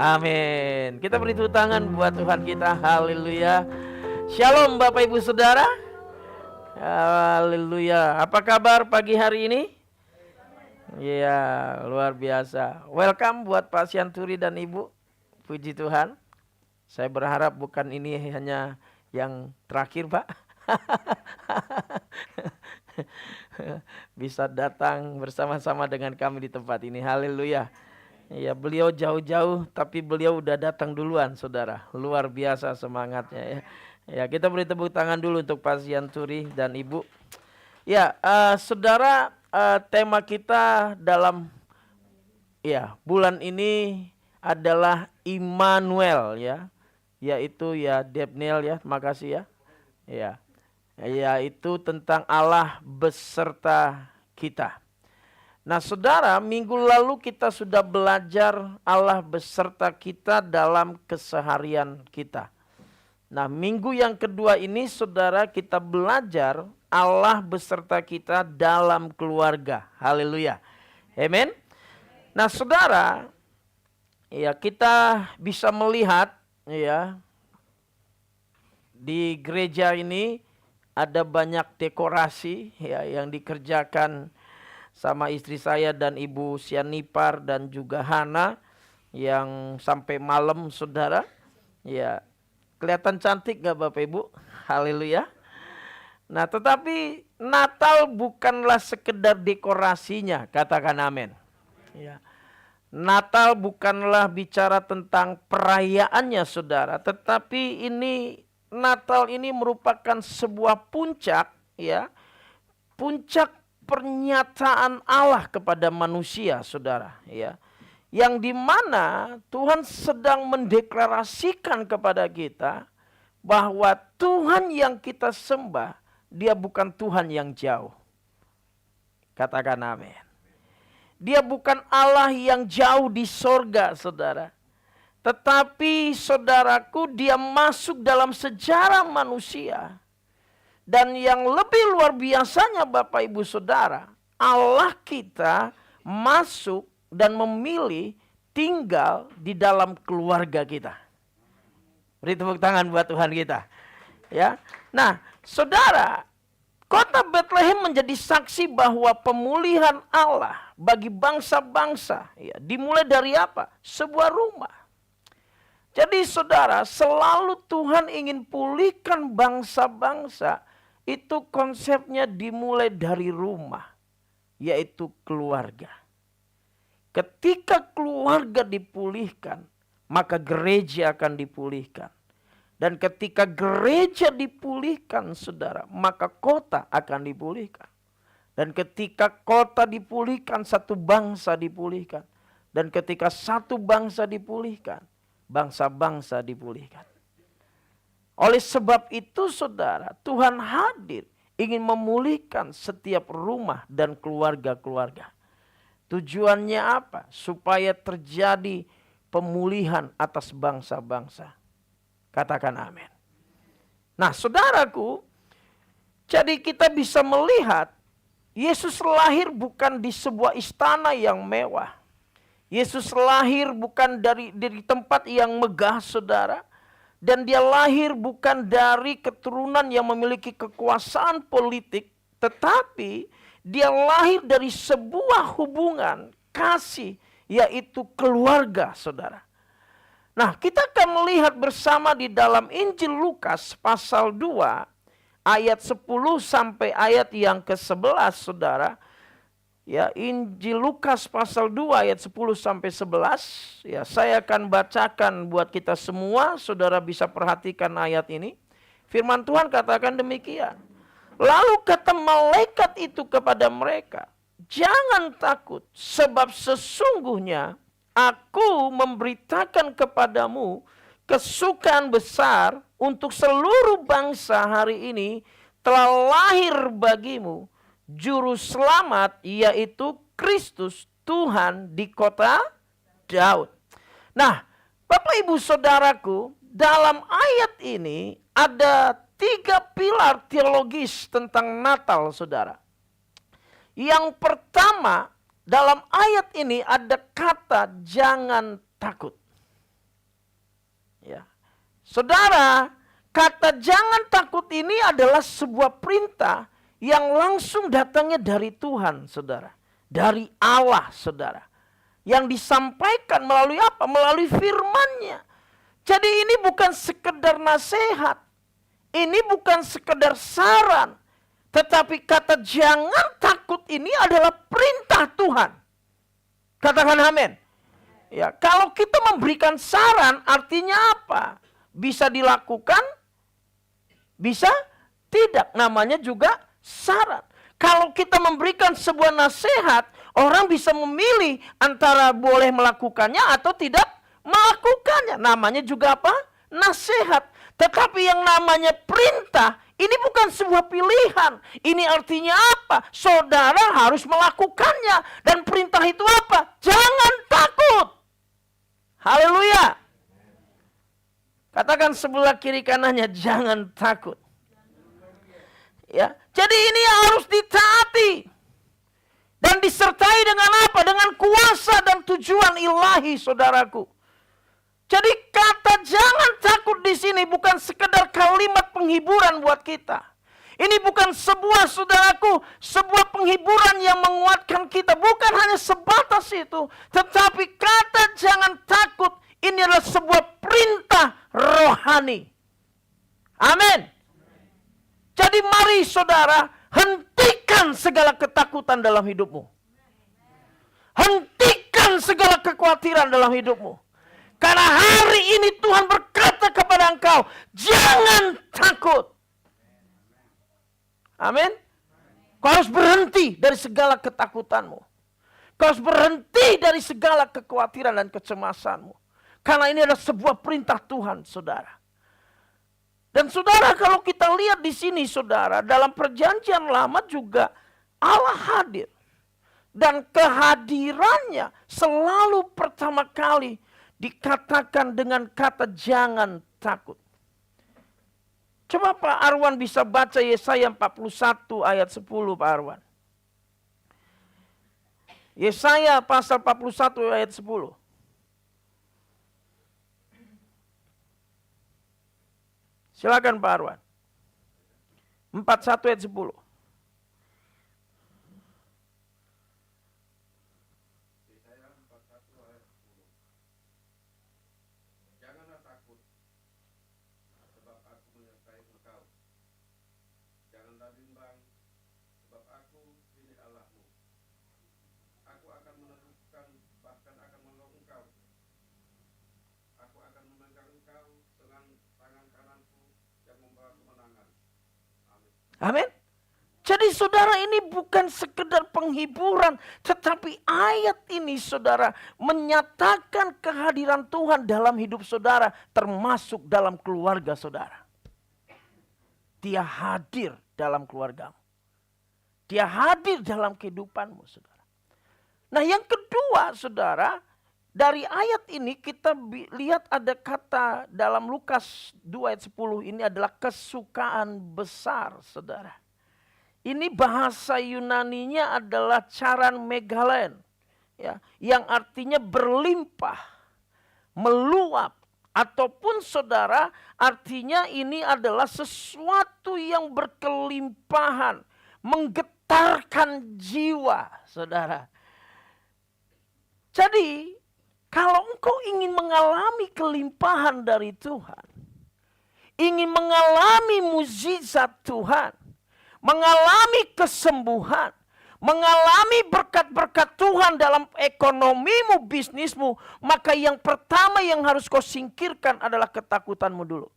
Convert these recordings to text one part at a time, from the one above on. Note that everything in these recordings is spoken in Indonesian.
Amin. Kita beri tepuk tangan buat Tuhan kita. Haleluya. Shalom Bapak Ibu Saudara. Haleluya. Apa kabar pagi hari ini? Iya, luar biasa. Welcome buat Pak Sianturi dan Ibu. Puji Tuhan. Saya berharap bukan ini hanya yang terakhir, Pak. Bisa datang bersama-sama dengan kami di tempat ini. Haleluya. Ya, beliau jauh-jauh tapi beliau udah datang duluan, Saudara. Luar biasa semangatnya ya. Ya, kita beri tepuk tangan dulu untuk Pak Sianturi dan Ibu. Ya, Saudara, tema kita dalam bulan ini adalah Immanuel ya. Yaitu ya Debnel ya, makasih ya. Ya. Yaitu tentang Allah beserta kita. Nah saudara, minggu lalu kita sudah belajar Allah beserta kita dalam keseharian kita. Nah minggu yang kedua ini saudara kita belajar Allah beserta kita dalam keluarga. Haleluya. Amin. Nah saudara, ya kita bisa melihat ya di gereja ini ada banyak dekorasi ya yang dikerjakan sama istri saya dan Ibu Sianipar dan juga Hana yang sampai malam saudara. Ya, kelihatan cantik gak Bapak Ibu? Haleluya. Nah tetapi Natal bukanlah sekedar dekorasinya, katakan amin. Ya. Natal bukanlah bicara tentang perayaannya saudara, tetapi ini Natal ini merupakan sebuah puncak ya. Puncak pernyataan Allah kepada manusia, saudara, ya, yang dimana Tuhan sedang mendeklarasikan kepada kita bahwa Tuhan yang kita sembah, Dia bukan Tuhan yang jauh. Katakan amin. Dia bukan Allah yang jauh di sorga, saudara. Tetapi saudaraku, Dia masuk dalam sejarah manusia. Dan yang lebih luar biasanya Bapak Ibu Saudara, Allah kita masuk dan memilih tinggal di dalam keluarga kita. Beri tepuk tangan buat Tuhan kita. Ya. Nah, Saudara, kota Bethlehem menjadi saksi bahwa pemulihan Allah bagi bangsa-bangsa ya, dimulai dari apa? Sebuah rumah. Jadi Saudara, selalu Tuhan ingin pulihkan bangsa-bangsa. Itu konsepnya dimulai dari rumah, yaitu keluarga. Ketika keluarga dipulihkan, maka gereja akan dipulihkan. Dan ketika gereja dipulihkan, saudara, maka kota akan dipulihkan. Dan ketika kota dipulihkan, satu bangsa dipulihkan. Dan ketika satu bangsa dipulihkan, bangsa-bangsa dipulihkan. Oleh sebab itu saudara, Tuhan hadir ingin memulihkan setiap rumah dan keluarga-keluarga. Tujuannya apa? Supaya terjadi pemulihan atas bangsa-bangsa. Katakan amin. Nah saudaraku, jadi kita bisa melihat Yesus lahir bukan di sebuah istana yang mewah. Yesus lahir bukan dari tempat yang megah saudara. Dan dia lahir bukan dari keturunan yang memiliki kekuasaan politik. Tetapi dia lahir dari sebuah hubungan kasih, yaitu keluarga saudara. Nah kita akan melihat bersama di dalam Injil Lukas pasal 2 ayat 10 sampai ayat yang ke-11 saudara. Ya, Injil Lukas pasal 2 ayat 10 sampai 11. Ya, saya akan bacakan buat kita semua, saudara bisa perhatikan ayat ini. Firman Tuhan katakan demikian. Lalu kata malaikat itu kepada mereka, jangan takut, sebab sesungguhnya aku memberitakan kepadamu kesukaan besar untuk seluruh bangsa hari ini telah lahir bagimu Juru Selamat, yaitu Kristus Tuhan di kota Daud. Nah, Bapak Ibu Saudaraku, dalam ayat ini ada 3 pilar teologis tentang Natal, saudara. Yang pertama, dalam ayat ini ada kata jangan takut. Saudara, kata jangan takut ini adalah sebuah perintah yang langsung datangnya dari Tuhan, saudara. Dari Allah, saudara. Yang disampaikan melalui apa? Melalui firman-Nya. Jadi ini bukan sekedar nasihat. Ini bukan sekedar saran. Tetapi kata jangan takut ini adalah perintah Tuhan. Katakan amin. Ya, kalau kita memberikan saran artinya apa? Bisa dilakukan, bisa tidak. Namanya juga saran. Kalau kita memberikan sebuah nasihat, orang bisa memilih antara boleh melakukannya atau tidak melakukannya. Namanya juga apa? Nasihat. Tetapi yang namanya perintah, ini bukan sebuah pilihan. Ini artinya apa? Saudara harus melakukannya. Dan perintah itu apa? Jangan takut. Haleluya. Katakan sebelah kiri kanannya, jangan takut. Ya, jadi ini harus ditaati. Dan disertai dengan apa? Dengan kuasa dan tujuan ilahi, saudaraku. Jadi kata jangan takut di sini bukan sekedar kalimat penghiburan buat kita. Ini bukan sebuah, saudaraku, sebuah penghiburan yang menguatkan kita. Bukan hanya sebatas itu. Tetapi kata jangan takut ini adalah sebuah perintah rohani. Amin. Jadi mari saudara, hentikan segala ketakutan dalam hidupmu. Hentikan segala kekhawatiran dalam hidupmu. Karena hari ini Tuhan berkata kepada engkau, jangan takut. Amin. Kau harus berhenti dari segala ketakutanmu. Kau harus berhenti dari segala kekhawatiran dan kecemasanmu. Karena ini adalah sebuah perintah Tuhan, saudara. Dan saudara, kalau kita lihat di sini, saudara, dalam perjanjian lama juga Allah hadir. Dan kehadirannya selalu pertama kali dikatakan dengan kata jangan takut. Coba Pak Arwan bisa baca Yesaya 41 ayat 10, Pak Arwan. Yesaya pasal 41 ayat 10. Silakan Pak Arwan. 41 ayat 10. Janganlah takut, sebab aku menyertai engkau. Janganlah bimbang, sebab aku ini Allahmu. Aku akan meneguhkan, bahkan akan menolong engkau. Aku akan memegang engkau dengan tangan kananku yang membawa kemenangan. Amin. Amin. Jadi saudara, ini bukan sekedar penghiburan, tetapi ayat ini saudara menyatakan kehadiran Tuhan dalam hidup saudara, termasuk dalam keluarga saudara. Dia hadir dalam keluargamu. Dia hadir dalam kehidupanmu, saudara. Nah, yang kedua, saudara, dari ayat ini kita lihat ada kata dalam Lukas 2 ayat 10 ini adalah kesukaan besar, saudara. Ini bahasa Yunaninya adalah charan megalen, ya, yang artinya berlimpah, meluap, ataupun saudara artinya ini adalah sesuatu yang berkelimpahan, menggetarkan jiwa, saudara. Jadi kalau engkau ingin mengalami kelimpahan dari Tuhan, ingin mengalami mukjizat Tuhan, mengalami kesembuhan, mengalami berkat-berkat Tuhan dalam ekonomimu, bisnismu, maka yang pertama yang harus kau singkirkan adalah ketakutanmu dulu.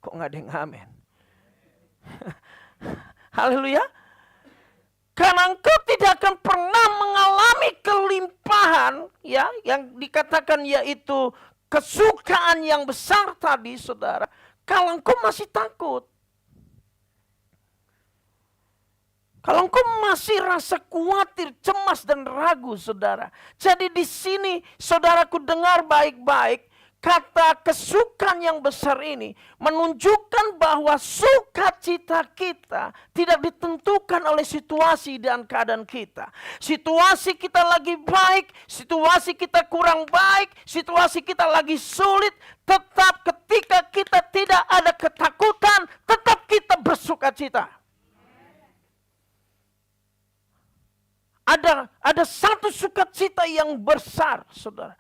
Kok nggak ada yang amin? Haleluya. Karena engkau tidak akan pernah mengalami kelimpahan, ya, yang dikatakan yaitu kesukaan yang besar tadi, saudara, kalau engkau masih takut. Kalau engkau masih rasa khawatir, cemas dan ragu, saudara. Jadi di sini saudaraku dengar baik-baik, kata kesukaan yang besar ini menunjukkan bahwa sukacita kita tidak ditentukan oleh situasi dan keadaan kita. Situasi kita lagi baik, situasi kita kurang baik, situasi kita lagi sulit, tetap ketika kita tidak ada ketakutan, tetap kita bersukacita. Ada satu sukacita yang besar, saudara.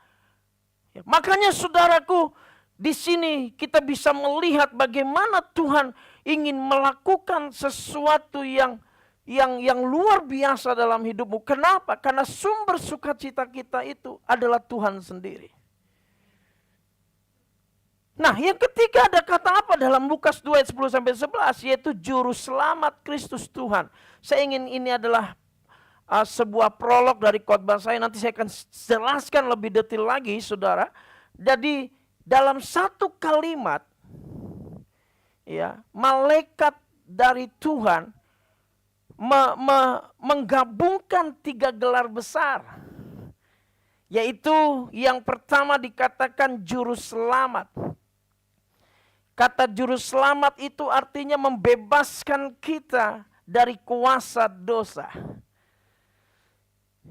Makanya saudaraku, di sini kita bisa melihat bagaimana Tuhan ingin melakukan sesuatu yang luar biasa dalam hidupmu. Kenapa? Karena sumber sukacita kita itu adalah Tuhan sendiri. Nah, yang ketiga ada kata apa dalam Lukas 2 ayat 10-11, yaitu juru selamat Kristus Tuhan. Saya ingin ini adalah sebuah prolog dari khotbah saya, nanti saya akan jelaskan lebih detail lagi, saudara. Jadi dalam satu kalimat, ya, malaikat dari Tuhan menggabungkan 3 gelar besar, yaitu yang pertama dikatakan juru selamat. Kata juru selamat itu artinya membebaskan kita dari kuasa dosa.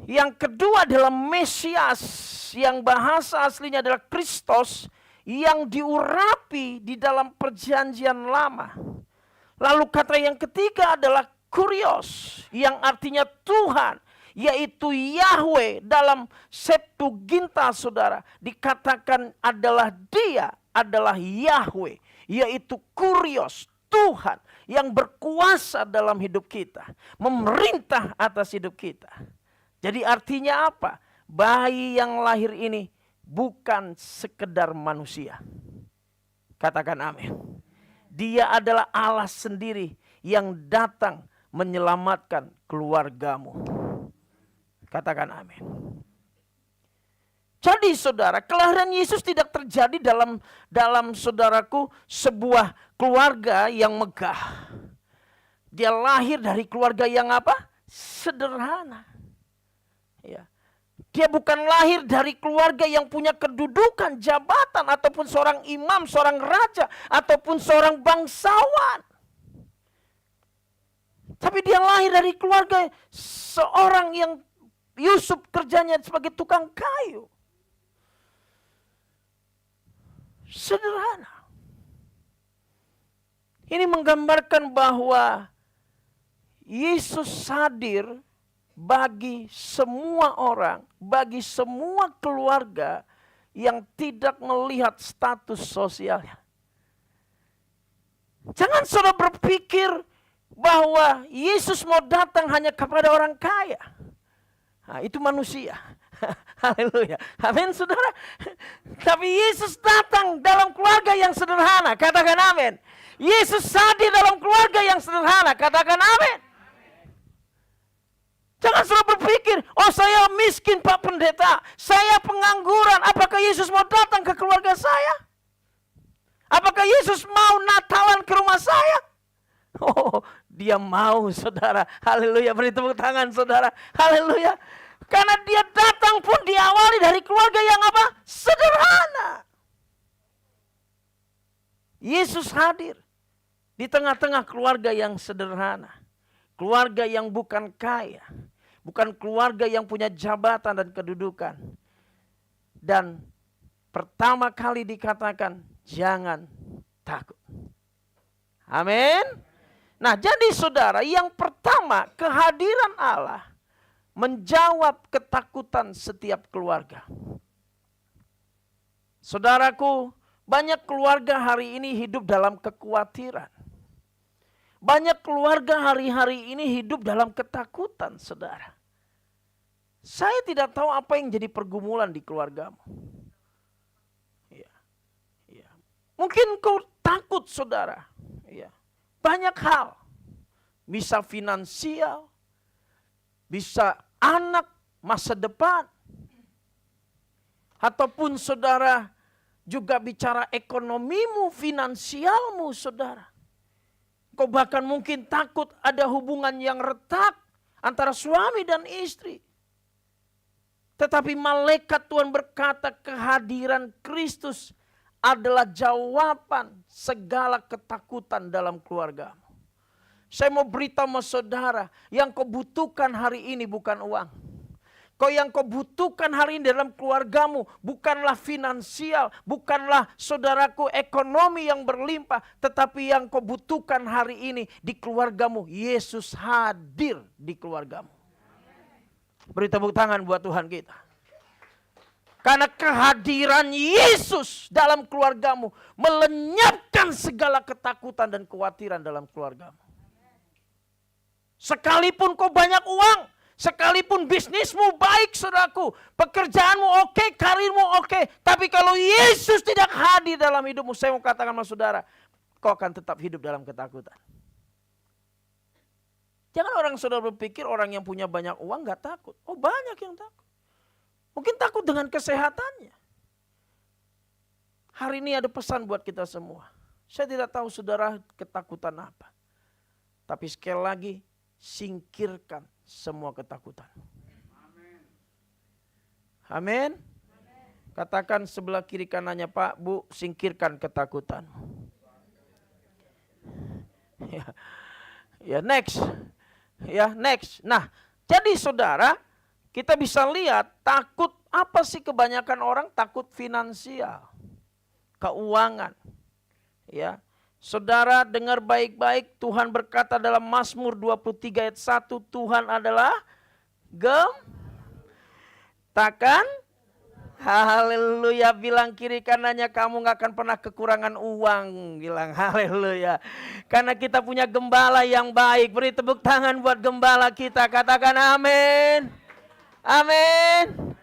Yang kedua adalah Mesias, yang bahasa aslinya adalah Kristus, yang diurapi di dalam perjanjian lama. Lalu kata yang ketiga adalah Kurios, yang artinya Tuhan, yaitu Yahweh. Dalam Septuaginta, saudara, dikatakan adalah Dia adalah Yahweh, yaitu Kurios, Tuhan yang berkuasa dalam hidup kita, memerintah atas hidup kita. Jadi artinya apa? Bayi yang lahir ini bukan sekedar manusia. Katakan amin. Dia adalah Allah sendiri yang datang menyelamatkan keluargamu. Katakan amin. Jadi saudara, kelahiran Yesus tidak terjadi dalam saudaraku sebuah keluarga yang megah. Dia lahir dari keluarga yang apa? Sederhana. Ya. Dia bukan lahir dari keluarga yang punya kedudukan, jabatan, ataupun seorang imam, seorang raja, ataupun seorang bangsawan. Tapi dia lahir dari keluarga seorang yang Yusuf kerjanya sebagai tukang kayu. Sederhana. Ini menggambarkan bahwa Yesus hadir bagi semua orang, bagi semua keluarga yang tidak melihat status sosialnya. Jangan saudara berpikir bahwa Yesus mau datang hanya kepada orang kaya. Nah, itu manusia. Haleluya. Amin, saudara. Tapi Yesus datang dalam keluarga yang sederhana. Katakan amin. Yesus hadir dalam keluarga yang sederhana. Katakan amin. Jangan selalu berpikir, oh saya miskin Pak Pendeta, saya pengangguran, apakah Yesus mau datang ke keluarga saya? Apakah Yesus mau Natalan ke rumah saya? Oh, dia mau, saudara. Haleluya, beri tepuk tangan, saudara. Haleluya. Karena dia datang pun diawali dari keluarga yang apa? Sederhana. Yesus hadir di tengah-tengah keluarga yang sederhana. Keluarga yang bukan kaya. Bukan keluarga yang punya jabatan dan kedudukan. Dan pertama kali dikatakan, jangan takut. Amin. Nah, jadi saudara, yang pertama, kehadiran Allah menjawab ketakutan setiap keluarga. Saudaraku, banyak keluarga hari ini hidup dalam kekhawatiran. Banyak keluarga hari-hari ini hidup dalam ketakutan, saudara. Saya tidak tahu apa yang jadi pergumulan di keluargamu. Ya. Ya. Mungkin kau takut, saudara. Ya. Banyak hal. Bisa finansial, bisa anak, masa depan. Ataupun saudara juga bicara ekonomimu, finansialmu, saudara. Kau bahkan mungkin takut ada hubungan yang retak antara suami dan istri. Tetapi malaikat Tuhan berkata kehadiran Kristus adalah jawaban segala ketakutan dalam keluargamu. Saya mau beritahu sama saudara, yang kau butuhkan hari ini bukan uang. Yang kau butuhkan hari ini dalam keluargamu bukanlah finansial, bukanlah saudaraku ekonomi yang berlimpah, tetapi yang kau butuhkan hari ini di keluargamu, Yesus hadir di keluargamu. Beri tepuk tangan buat Tuhan kita. Karena kehadiran Yesus dalam keluargamu melenyapkan segala ketakutan dan kekhawatiran dalam keluargamu. Sekalipun kau banyak uang, sekalipun bisnismu baik saudaraku, pekerjaanmu oke, karirmu oke, tapi kalau Yesus tidak hadir dalam hidupmu, saya mau katakan sama saudara, kau akan tetap hidup dalam ketakutan. Jangan orang saudara berpikir orang yang punya banyak uang gak takut. Oh, banyak yang takut. Mungkin takut dengan kesehatannya. Hari ini ada pesan buat kita semua. Saya tidak tahu saudara ketakutan apa. Tapi sekali lagi, singkirkan semua ketakutan. Amin. Katakan sebelah kiri kanannya, Pak, Bu, singkirkan ketakutan. Ya, next. Ya, next. Nah, jadi saudara, kita bisa lihat takut apa sih kebanyakan orang? Takut finansial, keuangan. Ya. Saudara dengar baik-baik, Tuhan berkata dalam Mazmur 23 ayat 1, Tuhan adalah takkan. Haleluya, bilang kiri kanannya, kamu gak akan pernah kekurangan uang. Bilang haleluya. Karena kita punya gembala yang baik. Beri tepuk tangan buat gembala kita, katakan amin. Amin.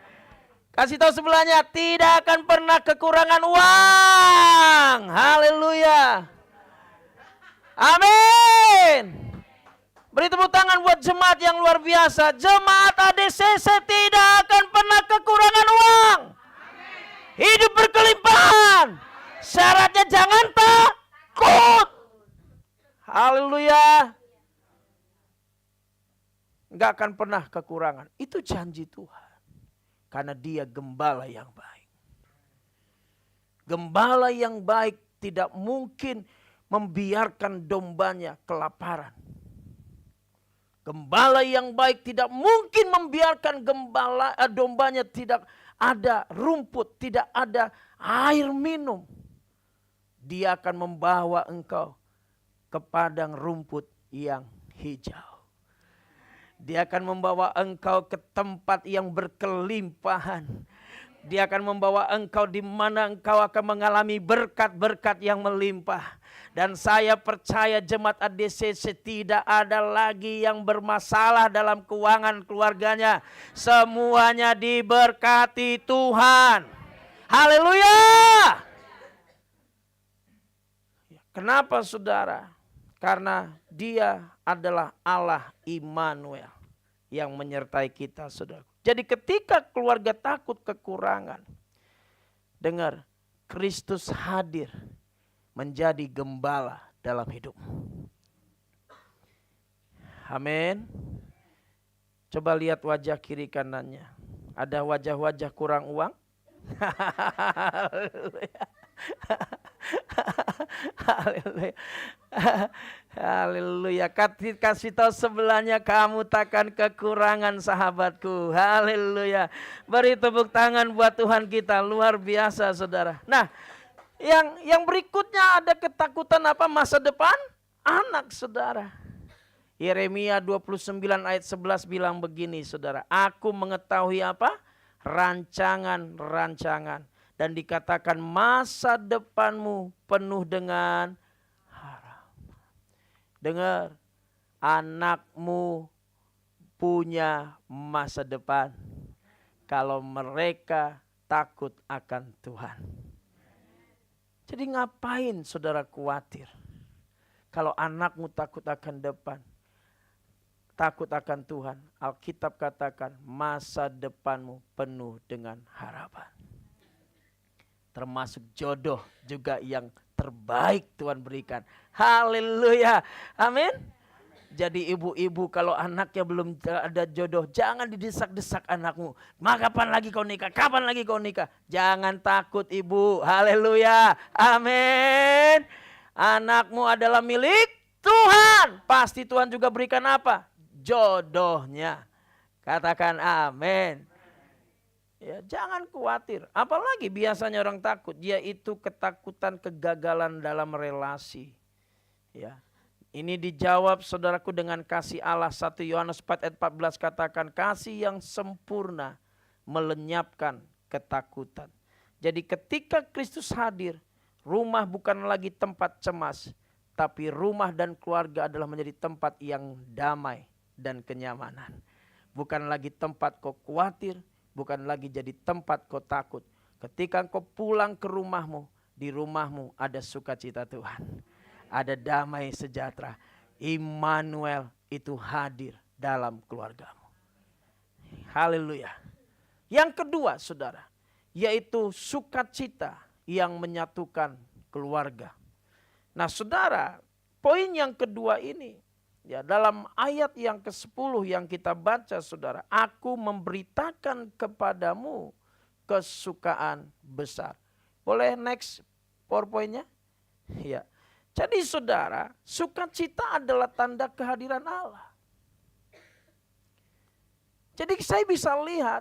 Kasih tahu sebelahnya, tidak akan pernah kekurangan uang. Haleluya. Amin. Beri tepuk tangan buat jemaat yang luar biasa. Jemaat ADCC tidak akan pernah kekurangan uang. Hidup berkelimpahan. Syaratnya jangan takut. Haleluya. Enggak akan pernah kekurangan. Itu janji Tuhan. Karena Dia gembala yang baik. Gembala yang baik tidak mungkin membiarkan dombanya kelaparan. Gembala yang baik tidak mungkin membiarkan dombanya tidak ada rumput, tidak ada air minum. Dia akan membawa engkau ke padang rumput yang hijau. Dia akan membawa engkau ke tempat yang berkelimpahan. Dia akan membawa engkau di mana engkau akan mengalami berkat-berkat yang melimpah. Dan saya percaya jemaat ADCC tidak ada lagi yang bermasalah dalam keuangan keluarganya. Semuanya diberkati Tuhan. Haleluya. Kenapa saudara? Karena Dia adalah Allah Immanuel yang menyertai kita, saudara. Jadi ketika keluarga takut kekurangan, dengar, Kristus hadir menjadi gembala dalam hidup. Amin. Coba lihat wajah kiri kanannya. Ada wajah-wajah kurang uang? Haleluya. Haleluya. Kasih tahu sebelahnya, kamu takkan kekurangan sahabatku. Haleluya. Beri tepuk tangan buat Tuhan kita. Luar biasa saudara. Nah, yang berikutnya ada ketakutan apa? Masa depan anak saudara. Yeremia 29 ayat 11 bilang begini saudara. Aku mengetahui apa? Rancangan-rancangan. Dan dikatakan masa depanmu penuh dengan harapan. Dengar, anakmu punya masa depan kalau mereka takut akan Tuhan. Jadi ngapain saudara khawatir? Kalau anakmu takut akan depan, takut akan Tuhan, Alkitab katakan masa depanmu penuh dengan harapan. Termasuk jodoh juga yang terbaik Tuhan berikan. Haleluya. Amin. Jadi ibu-ibu kalau anaknya belum ada jodoh, jangan didesak-desak anakmu. Kapan lagi kau nikah? Kapan lagi kau nikah? Jangan takut ibu. Haleluya. Amin. Anakmu adalah milik Tuhan. Pasti Tuhan juga berikan apa? Jodohnya. Katakan amin. Ya, jangan khawatir. Apalagi biasanya orang takut, yaitu ketakutan kegagalan dalam relasi. Ya. Ini dijawab saudaraku dengan kasih Allah. 1 Yohanes 4 ayat 14 katakan, kasih yang sempurna melenyapkan ketakutan. Jadi ketika Kristus hadir, rumah bukan lagi tempat cemas, tapi rumah dan keluarga adalah menjadi tempat yang damai dan kenyamanan. Bukan lagi tempat kau khawatir, bukan lagi jadi tempat kau takut. Ketika kau pulang ke rumahmu, di rumahmu ada sukacita Tuhan. Ada damai sejahtera. Immanuel itu hadir dalam keluargamu. Haleluya. Yang kedua saudara, yaitu sukacita yang menyatukan keluarga. Nah saudara, poin yang kedua ini, ya dalam ayat yang ke-10 yang kita baca saudara, aku memberitakan kepadamu kesukaan besar. Boleh next PowerPoint-nya? Ya. Jadi saudara, sukacita adalah tanda kehadiran Allah. Jadi saya bisa lihat,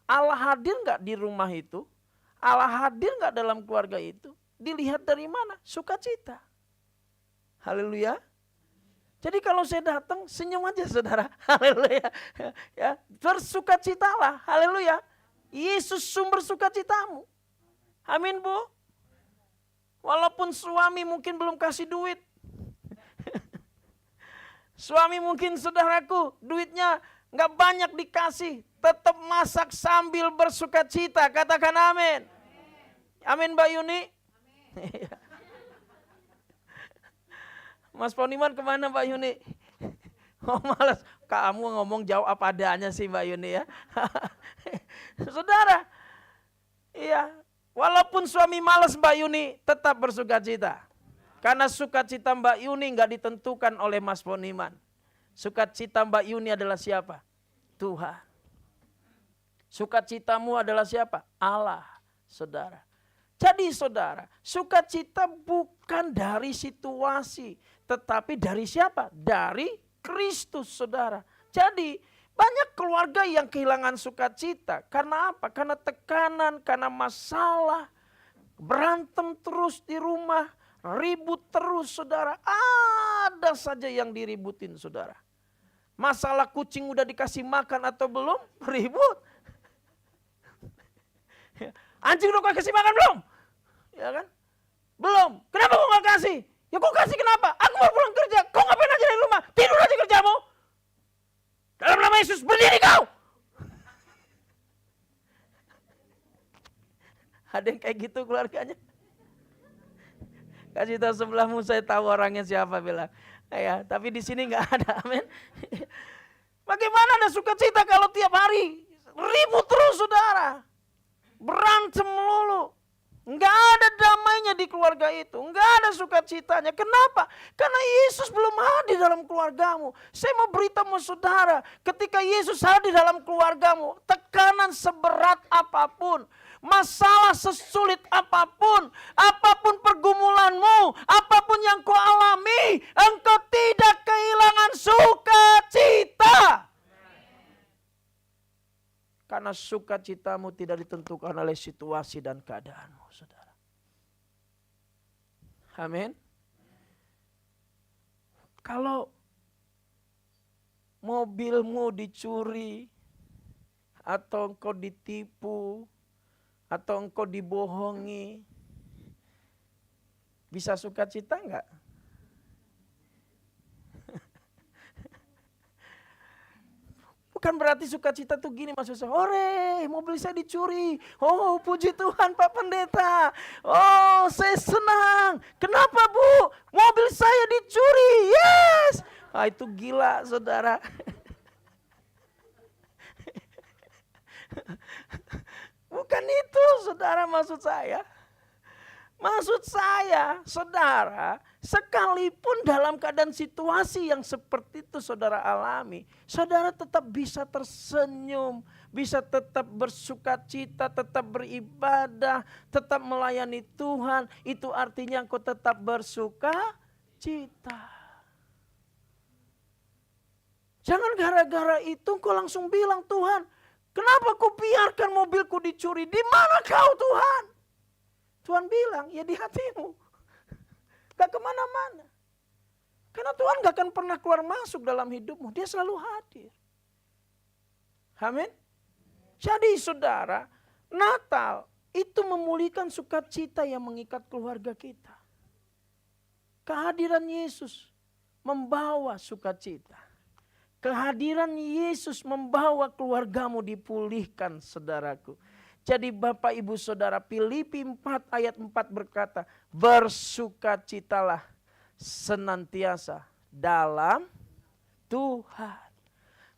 Allah hadir nggak di rumah itu? Allah hadir nggak dalam keluarga itu? Dilihat dari mana? Sukacita. Haleluya. Jadi kalau saya datang, senyum aja saudara. Haleluya. Ya, bersukacitalah. Haleluya. Yesus sumber sukacitamu. Amin Bu. Walaupun suami mungkin belum kasih duit. Suami mungkin saudaraku duitnya nggak banyak dikasih. Tetap masak sambil bersukacita. Katakan amin. Amin Mbak Yuni. Amin. Mas Poniman kemana Mbak Yuni? Oh malas. Kamu ngomong jauh apa adanya sih Mbak Yuni ya. Saudara. Iya. Walaupun suami malas Mbak Yuni tetap bersukacita. Karena sukacita Mbak Yuni nggak ditentukan oleh Mas Poniman. Sukacita Mbak Yuni adalah siapa? Tuhan. Sukacitamu adalah siapa? Allah, saudara. Jadi saudara, sukacita bukan dari situasi. Tetapi dari siapa? Dari Kristus saudara. Jadi banyak keluarga yang kehilangan sukacita. Karena apa? Karena tekanan, karena masalah. Berantem terus di rumah. Ribut terus saudara. Ada saja yang diributin saudara. Masalah kucing udah dikasih makan atau belum? Ribut. Anjing udah kasih makan belum? Ya kan? Belum. Kenapa kau gak kasih? Ya kau kasih kenapa? Aku mau pulang kerja. Kau ngapain aja di rumah? Tidur aja kerjamu. Dalam nama Yesus berdiri kau. Ada yang kayak gitu keluarganya. Kasih tahu sebelahmu, saya tahu orangnya siapa bilang. Ya, tapi di sini nggak ada, amin. Bagaimana ada sukacita kalau tiap hari ribut terus saudara, berantem melulu. Enggak ada damainya di keluarga itu. Enggak ada sukacitanya. Kenapa? Karena Yesus belum hadir dalam keluargamu. Saya mau beritahu saudara, ketika Yesus hadir dalam keluargamu, tekanan seberat apapun, masalah sesulit apapun, apapun pergumulanmu, apapun yang kau alami, engkau tidak kehilangan sukacita. Karena sukacitamu tidak ditentukan oleh situasi dan keadaanmu, saudara. Amin. Kalau mobilmu dicuri, atau engkau ditipu, atau engkau dibohongi, bisa sukacita enggak? Bukan berarti sukacita tuh gini maksud saya. Ore, mobil saya dicuri. Oh, puji Tuhan Pak Pendeta. Oh, saya senang. Kenapa Bu? Mobil saya dicuri. Yes. Ah, itu gila saudara. Bukan itu saudara maksud saya. Maksud saya, saudara, sekalipun dalam keadaan situasi yang seperti itu saudara alami, saudara tetap bisa tersenyum, bisa tetap bersuka cita, tetap beribadah, tetap melayani Tuhan. Itu artinya engkau tetap bersuka cita. Jangan gara-gara itu engkau langsung bilang, Tuhan, kenapa kau biarkan mobilku dicuri? Di mana kau Tuhan? Tuhan bilang, ya di hatimu. Gak kemana-mana. Karena Tuhan gak akan pernah keluar masuk dalam hidupmu. Dia selalu hadir. Amin. Jadi saudara, Natal itu memulihkan sukacita yang mengikat keluarga kita. Kehadiran Yesus membawa sukacita. Kehadiran Yesus membawa keluargamu dipulihkan, saudaraku. Jadi Bapak Ibu Saudara, Filipi 4 ayat 4 berkata, bersukacitalah senantiasa dalam Tuhan.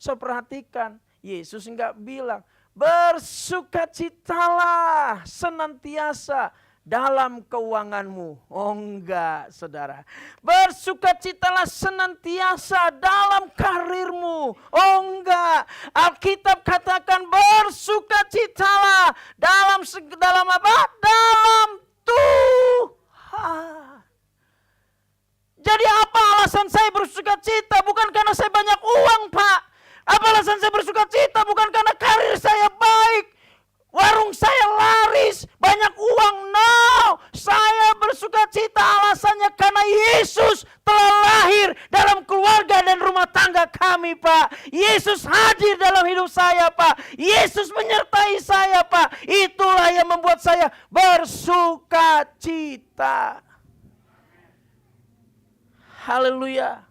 So perhatikan, Yesus enggak bilang, bersukacitalah senantiasa dalam keuanganmu. Oh enggak, saudara. Bersukacitalah senantiasa dalam karirmu. Oh enggak. Alkitab katakan bersukacitalah dalam apa? Dalam Tuhan. Jadi apa alasan saya bersukacita? Bukan karena saya banyak uang, Pak. Apa alasan saya bersukacita? Bukan karena karir saya baik. Warung saya laris, banyak uang. No, saya bersukacita alasannya karena Yesus telah lahir dalam keluarga dan rumah tangga kami, Pak. Yesus hadir dalam hidup saya, Pak. Yesus menyertai saya, Pak. Itulah yang membuat saya bersukacita. Haleluya.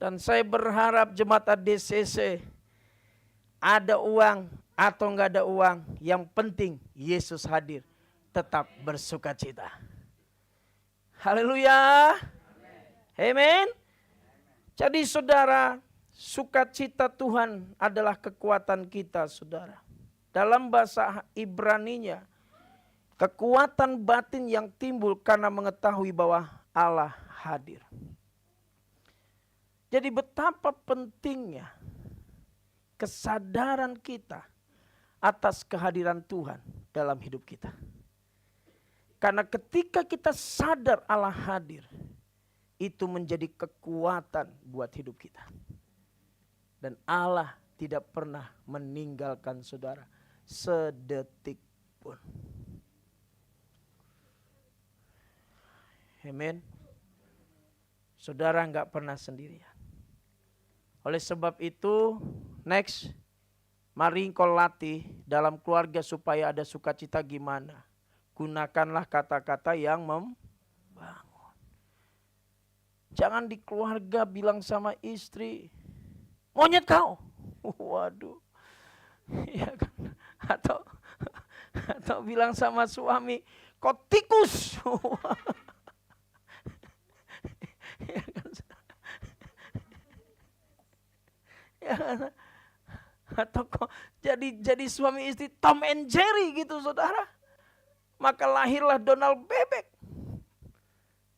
Dan saya berharap jemaat ADCC ada uang atau enggak ada uang, yang penting Yesus hadir, tetap bersukacita. Haleluya. Amin. Jadi saudara, sukacita Tuhan adalah kekuatan kita, saudara. Dalam bahasa Ibraninya, kekuatan batin yang timbul karena mengetahui bahwa Allah hadir. Jadi betapa pentingnya kesadaran kita atas kehadiran Tuhan dalam hidup kita. Karena ketika kita sadar Allah hadir, itu menjadi kekuatan buat hidup kita. Dan Allah tidak pernah meninggalkan saudara sedetik pun. Amin. Saudara enggak pernah sendirian. Oleh sebab itu, next, mari engkau latih dalam keluarga supaya ada sukacita gimana. Gunakanlah kata-kata yang membangun. Jangan di keluarga bilang sama istri, monyet kau. Waduh. Ya kan? Atau bilang sama suami, kau tikus. Ya kan? Ya, atau kok jadi suami istri Tom and Jerry gitu, saudara. Maka lahirlah Donald Bebek.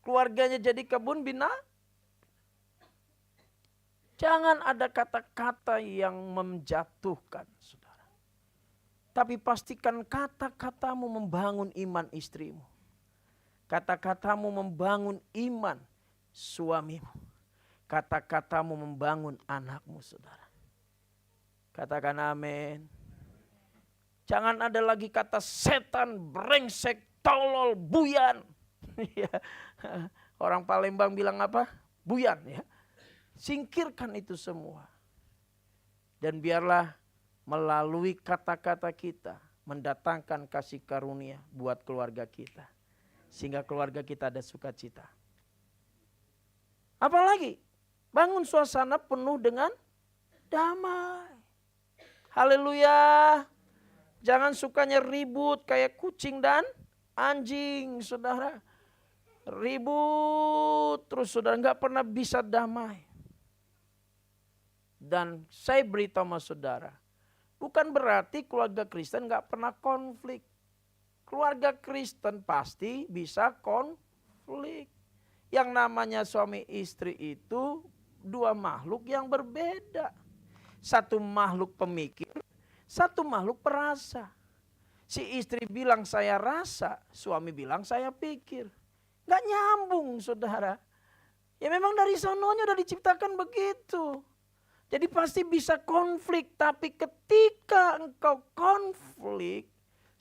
Keluarganya jadi kebun binatang. Jangan ada kata-kata yang menjatuhkan, saudara. Tapi pastikan kata-katamu membangun iman istrimu. Kata-katamu membangun iman suamimu. Kata-katamu membangun anakmu, saudara. Katakan amin. Jangan ada lagi kata setan, brengsek, tolol, buyan. Orang Palembang bilang apa? Buyan, ya. Singkirkan itu semua. Dan biarlah melalui kata-kata kita mendatangkan kasih karunia buat keluarga kita. Sehingga keluarga kita ada sukacita. Apalagi? Bangun suasana penuh dengan damai. Haleluya. Jangan sukanya ribut kayak kucing dan anjing, saudara. Ribut terus, saudara, nggak pernah bisa damai. Dan saya beritahu sama saudara, bukan berarti keluarga Kristen nggak pernah konflik. Keluarga Kristen pasti bisa konflik. Yang namanya suami istri itu dua makhluk yang berbeda. Satu makhluk pemikir, satu makhluk perasa. Si istri bilang saya rasa, suami bilang saya pikir. Gak nyambung saudara. Ya memang dari sononya udah diciptakan begitu. Jadi pasti bisa konflik, tapi ketika engkau konflik,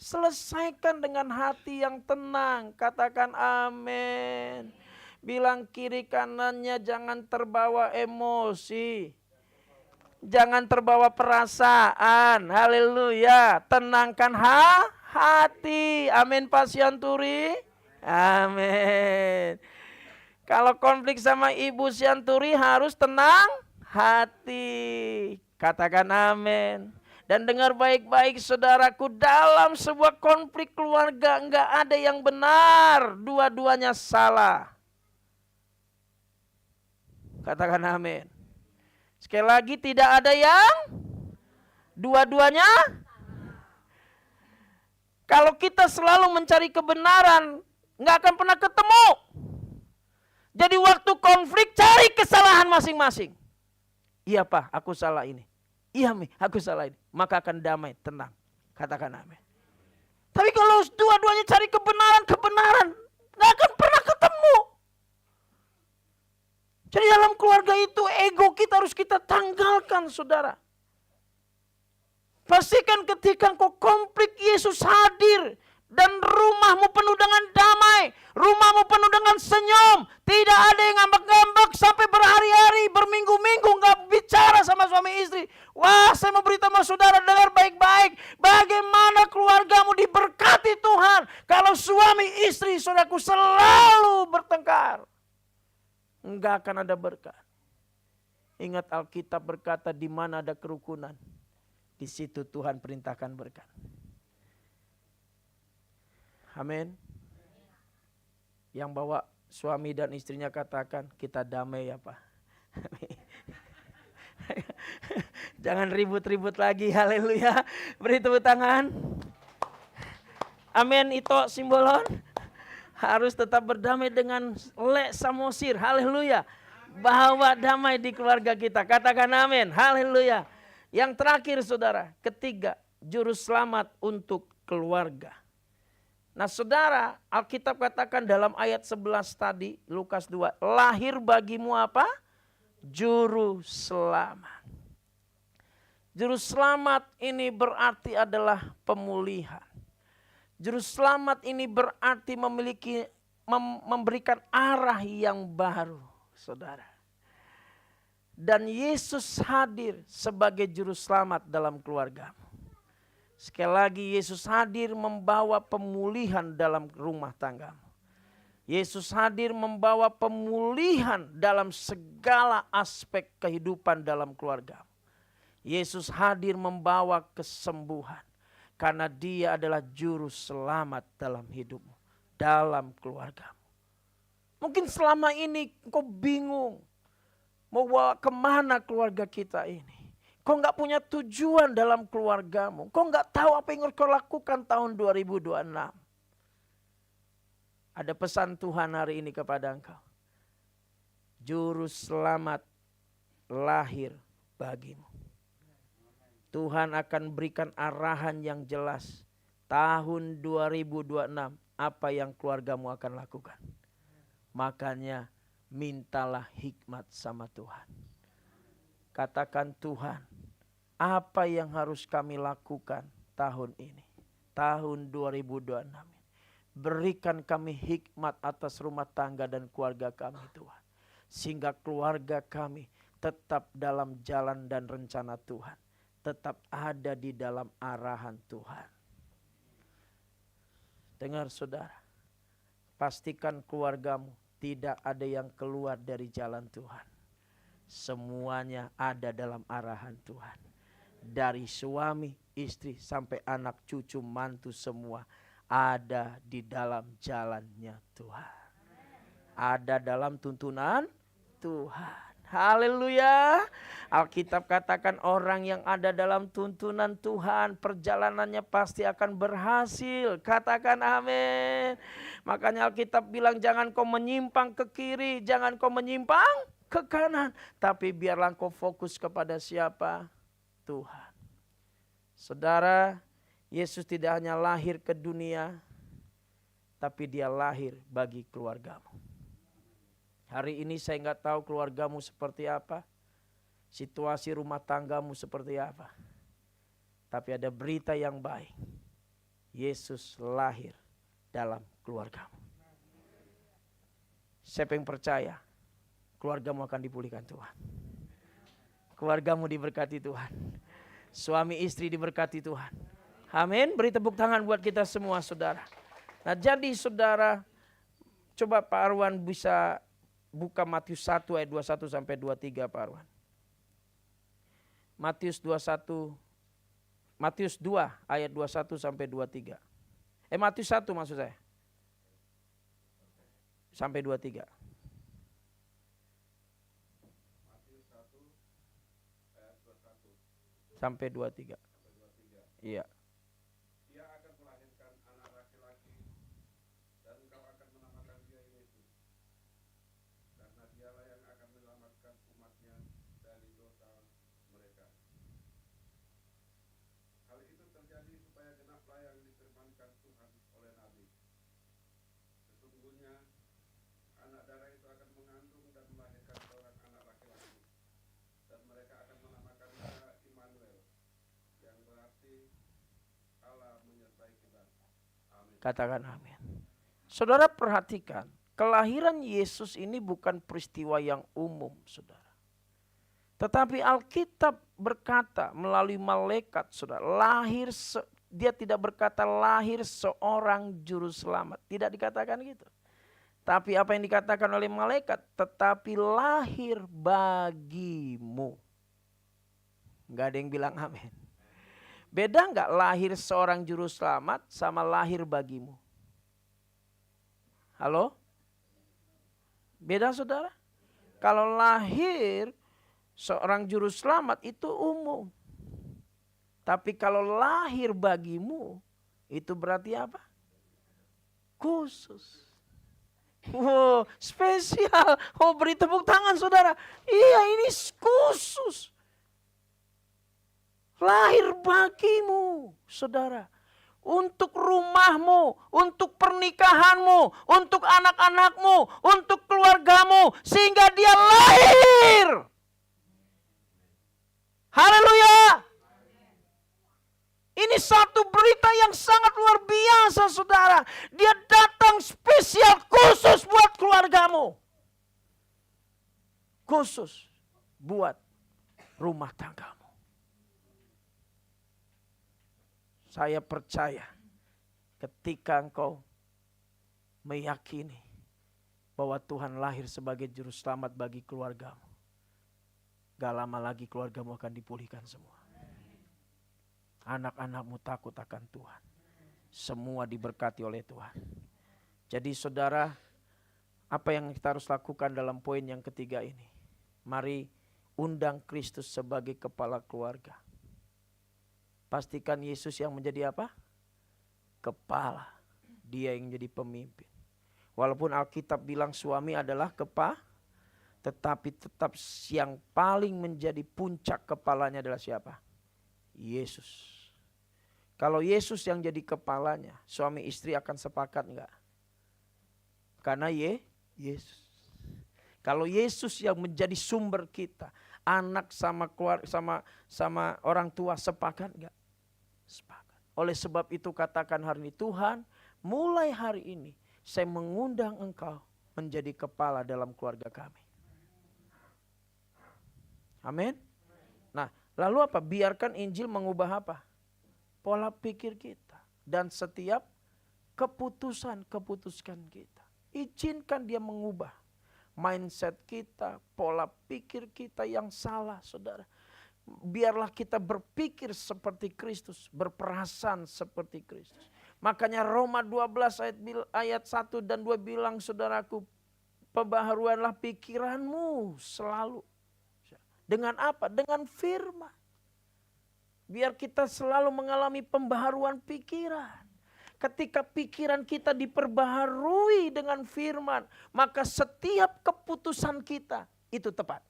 selesaikan dengan hati yang tenang. Katakan amin. Bilang kiri kanannya jangan terbawa emosi. Jangan terbawa perasaan. Haleluya. Tenangkan hati. Amin Pak Sianturi. Amin. Kalau konflik sama Ibu Sianturi harus tenang hati. Katakan amin. Dan dengar baik-baik saudaraku, dalam sebuah konflik keluarga enggak ada yang benar, dua-duanya salah. Katakan amin. Sekali lagi, tidak ada yang dua-duanya. Kalau kita selalu mencari kebenaran, enggak akan pernah ketemu. Jadi waktu konflik cari kesalahan masing-masing. Iya Pak, aku salah ini. Iya Mi, aku salah ini. Maka akan damai, tenang. Katakan amin. Tapi kalau dua-duanya cari kebenaran, gak akan pernah ketemu. Jadi dalam keluarga itu ego kita harus kita tanggalkan saudara. Pastikan ketika kau konflik Yesus hadir. Dan rumahmu penuh dengan damai. Rumahmu penuh dengan senyum. Tidak ada yang ngambek-ngambek sampai berhari-hari, berminggu-minggu gak bicara sama suami istri. Wah, saya mau beritahu sama saudara, dengar baik-baik. Bagaimana keluargamu diberkati Tuhan. Kalau suami istri saudaraku selalu bertengkar. Enggak akan ada berkat. Ingat Alkitab berkata di mana ada kerukunan. Di situ Tuhan perintahkan berkat. Amin. Yang bawa suami dan istrinya katakan, kita damai ya Pak. Jangan ribut-ribut lagi, haleluya. Beri tepuk tangan. Amin, itu simbolon. Harus tetap berdamai dengan Le Samosir, haleluya. Bawa damai di keluarga kita, katakan amin, haleluya. Yang terakhir saudara, ketiga, juru selamat untuk keluarga. Nah saudara, Alkitab katakan dalam ayat 11 tadi, Lukas 2, lahir bagimu apa? Juru selamat. Juru selamat ini berarti adalah pemulihan. Juru selamat ini berarti memberikan arah yang baru, saudara. Dan Yesus hadir sebagai juru selamat dalam keluargamu. Sekali lagi Yesus hadir membawa pemulihan dalam rumah tanggamu. Yesus hadir membawa pemulihan dalam segala aspek kehidupan dalam keluargamu. Yesus hadir membawa kesembuhan. Karena dia adalah juru selamat dalam hidupmu. Dalam keluargamu. Mungkin selama ini kau bingung. Mau bawa kemana keluarga kita ini. Kau gak punya tujuan dalam keluargamu. Kau gak tahu apa yang kau lakukan tahun 2026. Ada pesan Tuhan hari ini kepada engkau. Juru selamat lahir bagimu. Tuhan akan berikan arahan yang jelas. Tahun 2026 apa yang keluargamu akan lakukan. Makanya mintalah hikmat sama Tuhan. Katakan Tuhan, apa yang harus kami lakukan tahun ini? Tahun 2026 ini. Berikan kami hikmat atas rumah tangga dan keluarga kami Tuhan. Sehingga keluarga kami tetap dalam jalan dan rencana Tuhan. Tetap ada di dalam arahan Tuhan. Dengar saudara, pastikan keluargamu tidak ada yang keluar dari jalan Tuhan. Semuanya ada dalam arahan Tuhan. Dari suami, istri, sampai anak, cucu, mantu semua ada di dalam jalannya Tuhan. Ada dalam tuntunan Tuhan. Haleluya. Alkitab katakan orang yang ada dalam tuntunan Tuhan, perjalanannya pasti akan berhasil. Katakan amin. Makanya Alkitab bilang jangan kau menyimpang ke kiri, jangan kau menyimpang ke kanan. Tapi biarlah kau fokus kepada siapa? Tuhan. Saudara, Yesus tidak hanya lahir ke dunia, tapi dia lahir bagi keluargamu. Hari ini saya nggak tahu keluargamu seperti apa, situasi rumah tanggamu seperti apa. Tapi ada berita yang baik. Yesus lahir dalam keluargamu. Siapa yang percaya, keluargamu akan dipulihkan Tuhan. Keluargamu diberkati Tuhan. Suami istri diberkati Tuhan. Amin. Beri tepuk tangan buat kita semua saudara. Nah jadi saudara, coba Pak Arwan bisa buka Matius 1 ayat 21 sampai 23 Pak Arwan. Matius 2 ayat 21 sampai 23. Matius 1 maksud saya. Sampai 23. Matius 1 ayat 21 Sampai 23. sampai 23. Iya. Dia akan melahirkan anak laki-laki dan engkau akan menamakan dia Yesus. Karena dialah yang akan menyelamatkan umatnya dari dosa mereka. Hal itu terjadi supaya genaplah yang difirmankan Tuhan oleh Nabi. Sesungguhnya anak darah itu akan mengandung dan melahirkan seorang anak laki-laki. Dan mereka akan menamakan dia Immanuel, yang berarti Allah menyertai kita. Amin. Katakan amin. Saudara perhatikan, kelahiran Yesus ini bukan peristiwa yang umum, saudara. Tetapi Alkitab berkata melalui malaikat, saudara, dia tidak berkata lahir seorang juru selamat. Tidak dikatakan gitu. Tapi apa yang dikatakan oleh malaikat, tetapi lahir bagimu. Enggak ada yang bilang amin. Beda enggak lahir seorang juru selamat sama lahir bagimu? Halo? Beda saudara? Kalau lahir seorang juru selamat itu umum. Tapi kalau lahir bagimu itu berarti apa? Khusus. Wow, spesial. Oh, beri tepuk tangan saudara. Iya, ini khusus. Lahir bagimu, saudara. Untuk rumahmu, untuk pernikahanmu, untuk anak-anakmu, untuk keluargamu. Sehingga dia lahir. Haleluya. Ini satu berita yang sangat luar biasa saudara. Dia datang spesial khusus buat keluargamu. Khusus buat rumah tanggamu. Saya percaya ketika engkau meyakini bahwa Tuhan lahir sebagai juru selamat bagi keluargamu. Gak lama lagi keluargamu akan dipulihkan semua. Anak-anakmu takut akan Tuhan. Semua diberkati oleh Tuhan. Jadi saudara, apa yang kita harus lakukan dalam poin yang ketiga ini? Mari undang Kristus sebagai kepala keluarga. Pastikan Yesus yang menjadi apa? Kepala. Dia yang jadi pemimpin. Walaupun Alkitab bilang suami adalah kepala, tetapi tetap yang paling menjadi puncak kepalanya adalah siapa? Yesus. Kalau Yesus yang jadi kepalanya, suami istri akan sepakat enggak? Karena Yesus. Kalau Yesus yang menjadi sumber kita, anak sama keluarga sama orang tua sepakat enggak? Sepakat. Oleh sebab itu katakan hari ini, Tuhan, mulai hari ini saya mengundang Engkau menjadi kepala dalam keluarga kami. Amin. Nah, lalu apa? Biarkan Injil mengubah apa? Pola pikir kita. Dan setiap keputusan kita. Izinkan dia mengubah mindset kita, pola pikir kita yang salah, saudara. Biarlah kita berpikir seperti Kristus, berperasaan seperti Kristus. Makanya Roma 12 ayat 1 dan 2 bilang, saudaraku, perbaharuanlah pikiranmu selalu. Dengan apa? Dengan firman. Biar kita selalu mengalami pembaharuan pikiran. Ketika pikiran kita diperbaharui dengan firman, maka setiap keputusan kita itu tepat.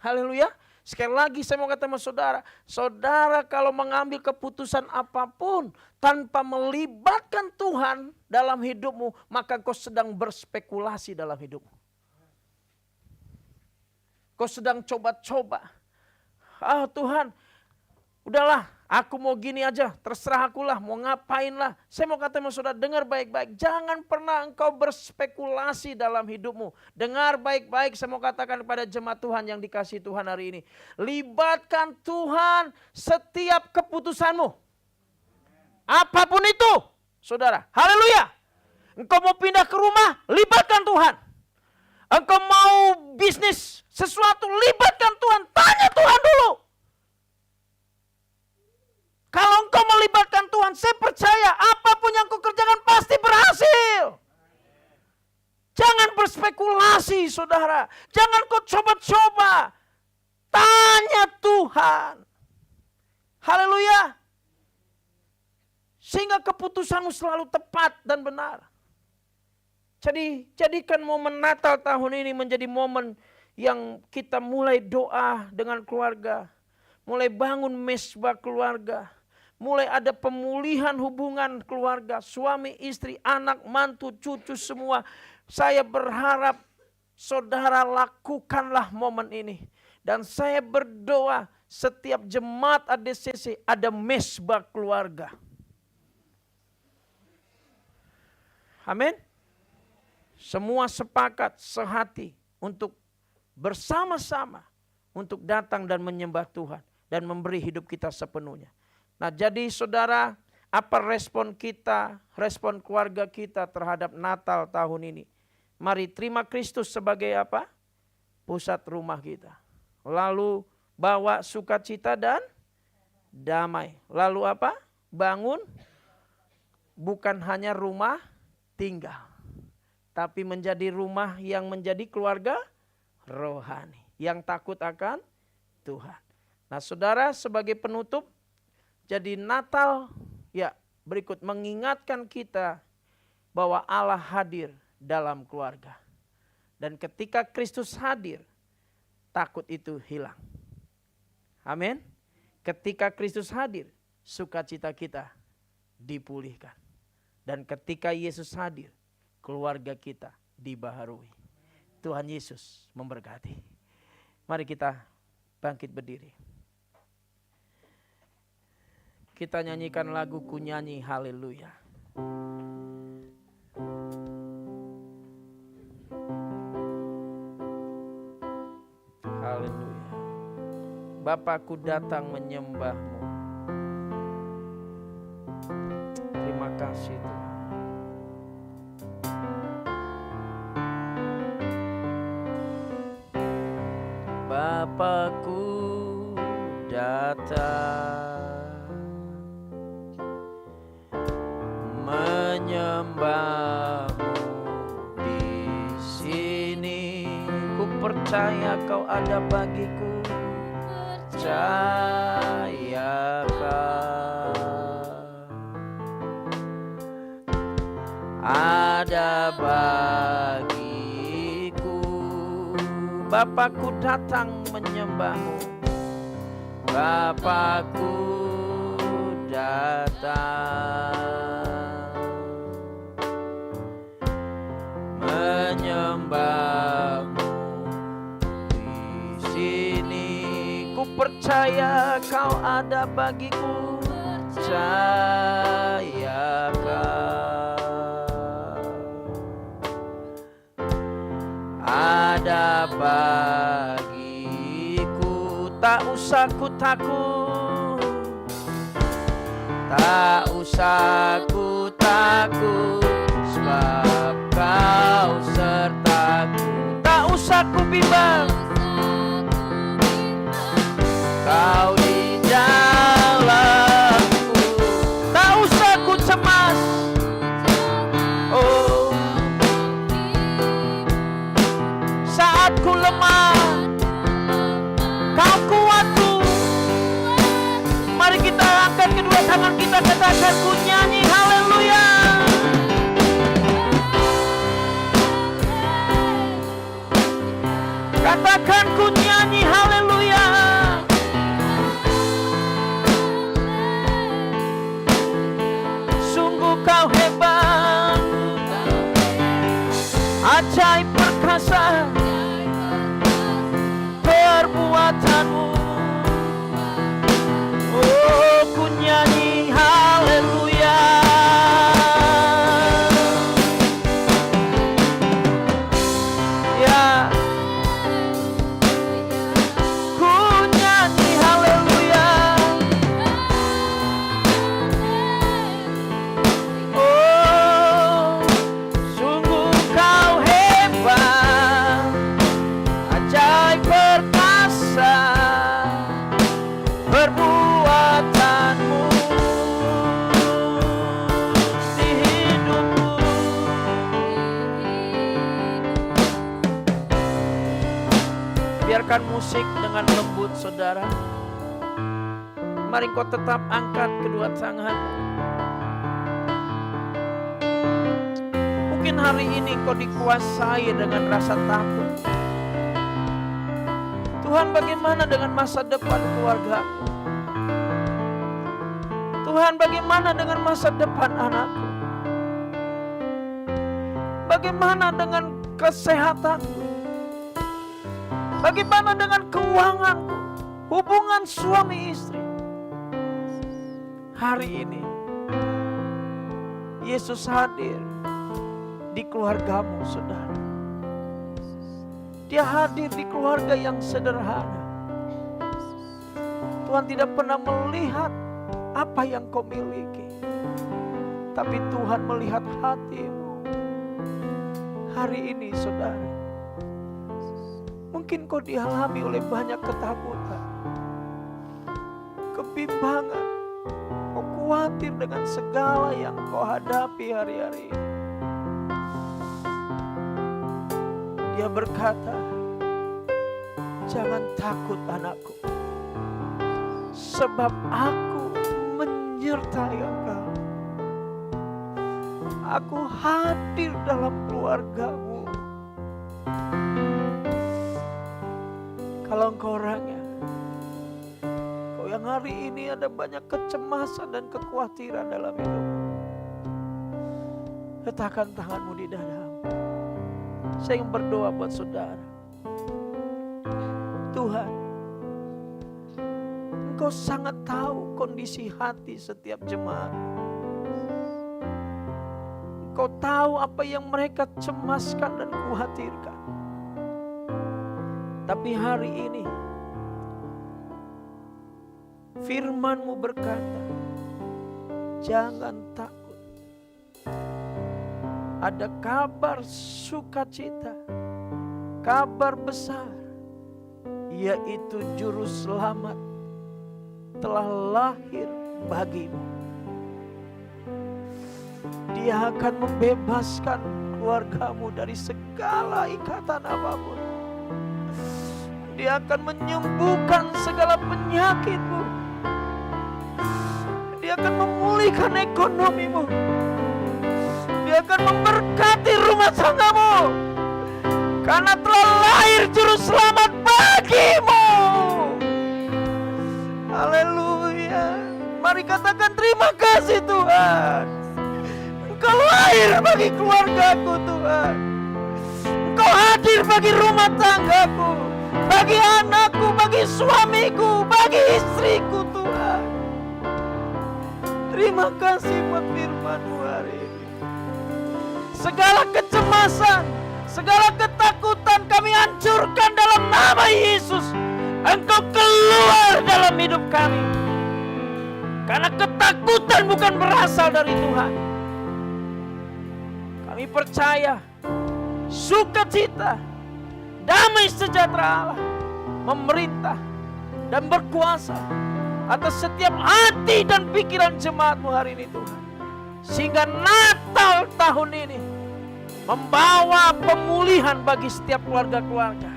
Haleluya. Sekali lagi saya mau kata sama saudara, saudara kalau mengambil keputusan apapun tanpa melibatkan Tuhan dalam hidupmu, maka kau sedang berspekulasi dalam hidupmu. Kau sedang coba-coba. Ah Tuhan, udahlah aku mau gini aja, terserah akulah, mau ngapain lah. Saya mau kata sama saudara, dengar baik-baik. Jangan pernah engkau berspekulasi dalam hidupmu. Dengar baik-baik, saya mau katakan kepada jemaat Tuhan yang dikasihi Tuhan hari ini. Libatkan Tuhan setiap keputusanmu. Apapun itu, saudara. Haleluya. Engkau mau pindah ke rumah, libatkan Tuhan. Engkau mau bisnis sesuatu, libatkan Tuhan. Tanya Tuhan dulu. Kalau engkau melibatkan Tuhan, saya percaya apapun yang kau kerjakan pasti berhasil. Jangan berspekulasi, saudara. Jangan kau coba-coba. Tanya Tuhan. Haleluya. Sehingga keputusanmu selalu tepat dan benar. Jadi jadikan momen Natal tahun ini menjadi momen yang kita mulai doa dengan keluarga. Mulai bangun mesbah keluarga. Mulai ada pemulihan hubungan keluarga. Suami, istri, anak, mantu, cucu semua. Saya berharap saudara lakukanlah momen ini. Dan saya berdoa setiap jemaat ADCC ada mesbah keluarga. Amin. Semua sepakat sehati untuk bersama-sama untuk datang dan menyembah Tuhan dan memberi hidup kita sepenuhnya. Nah, jadi saudara, apa respon kita, respon keluarga kita terhadap Natal tahun ini? Mari terima Kristus sebagai apa? Pusat rumah kita. Lalu bawa sukacita dan damai. Lalu apa? Bangun bukan hanya rumah tinggal, tapi menjadi rumah yang menjadi keluarga rohani, yang takut akan Tuhan. Nah saudara, sebagai penutup, jadi Natal ya berikut mengingatkan kita bahwa Allah hadir dalam keluarga. Dan ketika Kristus hadir, takut itu hilang. Amin. Ketika Kristus hadir, sukacita kita dipulihkan. Dan ketika Yesus hadir, keluarga kita dibaharui. Tuhan Yesus memberkati. Mari kita bangkit berdiri. Kita nyanyikan lagu Ku Nyanyi Haleluya. Haleluya. Bapakku datang menyembah-Mu. Terima kasih Tuhan. Bapakku datang menyembah-Mu di sini. Ku percaya Kau ada bagiku. Percayakah ada bagiku. Bapakku datang menyembah-Mu. Bapakku datang menyembah-Mu di sini. Ku percaya Kau ada bagiku. Percayakah ada bagiku. Tak usah ku takut, tak usah ku takut, sebab Kau sertaku. Tak usah ku bimbang, Kau di dalamku. Tak usah ku cemas, oh, saat ku lemah, Katakan ku nyanyi haleluya. Katakan ku nyanyi haleluya. Sungguh kau hebat, ajaib perkasa perbuatanmu. Oh, ku nyanyi haleluya. Ya, ku nyanyi haleluya. Oh, sungguh kau hebat, ajaib perkasa perbuatanmu di hidupku. Biarkan musik dengan lembut, saudara. Mari kau tetap angkat kedua tangan. Mungkin hari ini kau dikuasai dengan rasa takut. Tuhan, bagaimana dengan masa depan keluargaku? Tuhan, bagaimana dengan masa depan anakku? Bagaimana dengan kesehatanku? Bagaimana dengan keuanganku? Hubungan suami istri? Hari ini Yesus hadir di keluargamu, saudara. Dia hadir di keluarga yang sederhana. Tuhan tidak pernah melihat apa yang kau miliki, tapi Tuhan melihat hatimu. Hari ini, saudara, mungkin kau dialami oleh banyak ketakutan, kebimbangan, kau khawatir dengan segala yang kau hadapi hari-hari ini. Dia berkata, jangan takut anakku, sebab aku menyertai engkau. Aku hadir dalam keluargamu. Kalau engkau orangnya, kau yang hari ini ada banyak kecemasan dan kekhawatiran dalam hidup, letakkan tanganmu di dadamu. Saya ingin berdoa buat saudara. Tuhan, Engkau sangat tahu kondisi hati setiap jemaat. Engkau tahu apa yang mereka cemaskan dan khawatirkan. Tapi hari ini firman-Mu berkata, jangan takut. Ada kabar sukacita, kabar besar, yaitu juru selamat telah lahir bagimu. Dia akan membebaskan keluargamu dari segala ikatan apapun. Dia akan menyembuhkan segala penyakitmu. Dia akan memulihkan ekonomimu. Dia akan memberkati rumah tanggamu, karena telah lahir juru selamat bagimu. Haleluya. Mari katakan terima kasih Tuhan. Engkau lahir bagi keluargaku Tuhan. Engkau hadir bagi rumah tanggaku, bagi anakku, bagi suamiku, bagi istriku Tuhan. Terima kasih buat firman-Mu hari ini. Segala kecemasan, segala ketakutan kami hancurkan dalam nama Yesus. Engkau keluar dalam hidup kami. Karena ketakutan bukan berasal dari Tuhan. Kami percaya sukacita, damai sejahtera Allah memerintah dan berkuasa atas setiap hati dan pikiran jemaat-Mu hari ini Tuhan. Sehingga Natal tahun ini membawa pemulihan bagi setiap keluarga-keluarga,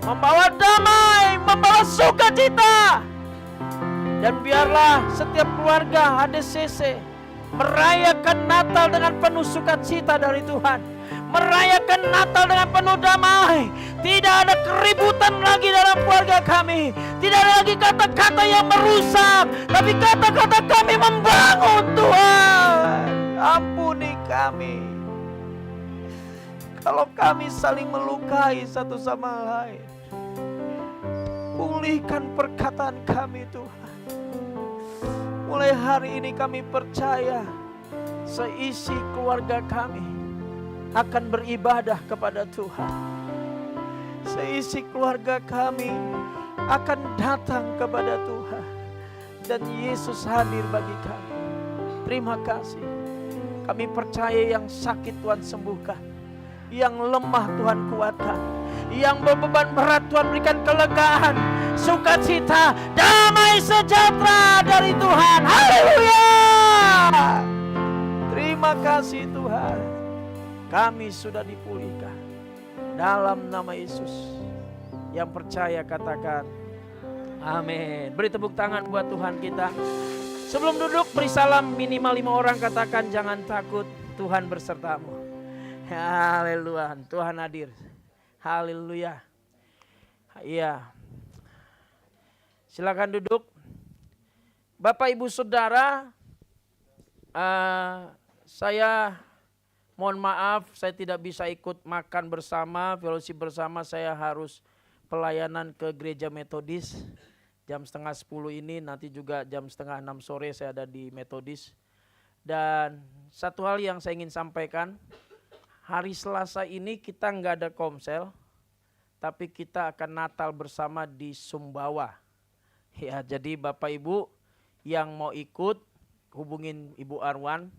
membawa damai, membawa sukacita Dan biarlah setiap keluarga HDCC merayakan Natal dengan penuh sukacita dari Tuhan. Merayakan Natal dengan penuh damai. Tidak ada keributan lagi dalam keluarga kami. Tidak ada lagi kata-kata yang merusak, tapi kata-kata kami membangun. Tuhan, ampuni kami kalau kami saling melukai satu sama lain. Pulihkan perkataan kami Tuhan. Mulai hari ini kami percaya seisi keluarga kami akan beribadah kepada Tuhan. Seisi keluarga kami akan datang kepada Tuhan. Dan Yesus hadir bagi kami. Terima kasih. Kami percaya yang sakit Tuhan sembuhkan. Yang lemah Tuhan kuatkan. Yang berbeban berat Tuhan berikan kelegaan, sukacita, damai sejahtera dari Tuhan. Haleluya. Terima kasih Tuhan. Kami sudah dipulihkan dalam nama Yesus. Yang percaya katakan amin. Beri tepuk tangan buat Tuhan kita. Sebelum duduk beri salam minimal 5 orang, katakan jangan takut, Tuhan bersertamu. Haleluya, Tuhan hadir. Haleluya. Iya. Silakan duduk. Bapak Ibu Saudara, saya mohon maaf saya tidak bisa ikut makan bersama, fellowship bersama. Saya harus pelayanan ke gereja Metodis jam 5:30 ini, nanti juga jam 5:30 sore saya ada di Metodis. Dan satu hal yang saya ingin sampaikan, hari Selasa ini kita nggak ada komsel, tapi kita akan Natal bersama di Sumbawa. Ya, jadi Bapak Ibu yang mau ikut, hubungin Ibu Arwan